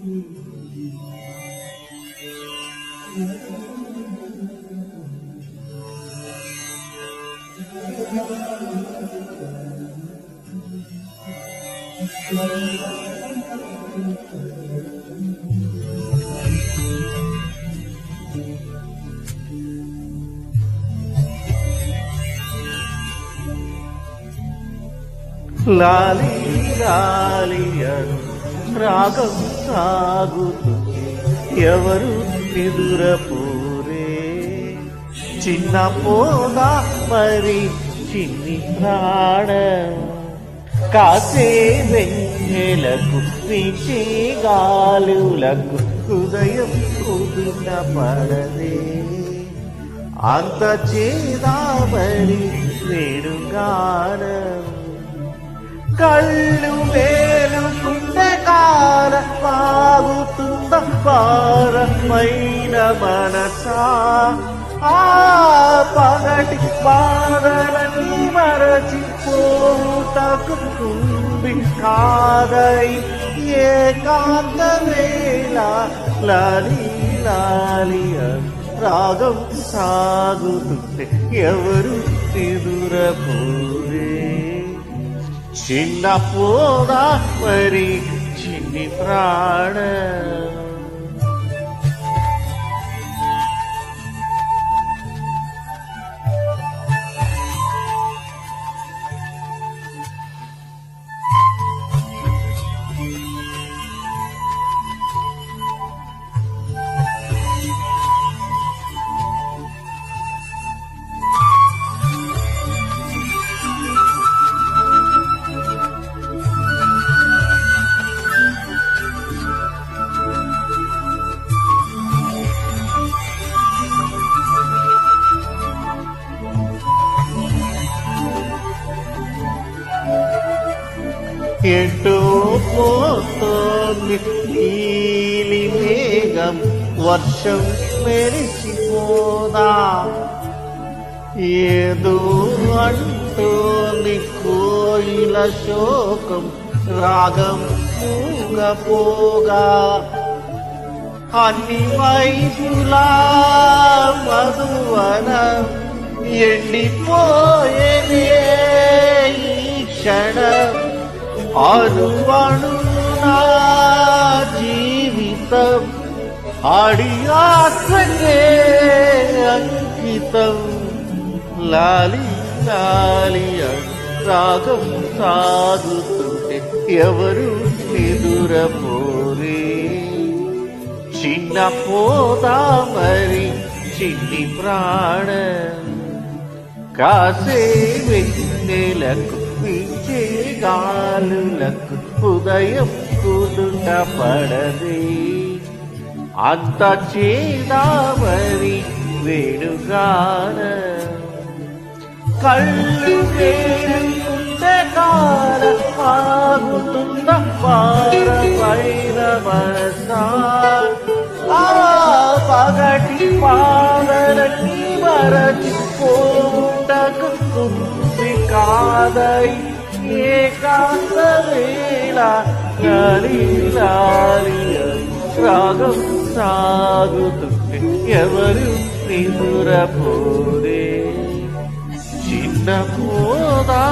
లాలి లాలి అను రాగం సాగుతుంది, ఎవరు నిదురపోరే. చిన్న పోదా మరి చిన్ని ప్రాణం, కాసే వెన్నెలకు వీచే గాలులకు హృదయం కుదిన పడదే. అంత చేదామరి వేణుగానం, కళ్ళు వేలుకుంటే కార పాగుతుంద పారమైన మనసా. ఆ పగటి బాధలని మరచిపోటకు కుంది కాదై ఏకాంత వేళ. లాలి లాలి రాగం సాగుతుంటే ఎవరు ఎదురపోరే. చిన్న పోదా మరి చిన్ని ప్రాణం. ఎటో పోతోంది నీలి మేఘం, వర్షం మెరిసిపోదా. ఏదో అంటోంది కోయిల శోకం, రాగం మూగపోగా. అన్ని వైపులా మధువనం ఎండిపోయేదే ఈ క్షణం. అణువణునా జీవితం ఆడి ఆత్మకే అంకితం. లాలి లాలి రాగం సాగుతుంటే ఎవరు ఎదురపోరే. చిన్న పోదా మరి చిన్ని ప్రాణం, కాసే వెన్నెలకు వీచే గాలులకు హృదయం కుదుట పడదే. అంత చేదామరి వేణుగానం, కళ్ళు వేరుకుంటే కార ఆగుతుంద పారమైన మనసా. ఆ పగటి పాదలకి మరచిపోటకు కుంది కాదై ఏకాంత వేళ. లాలి లాలి రాగం సాగుతుంటే ఎవరు నిదురపోరే. చిన్న పోదా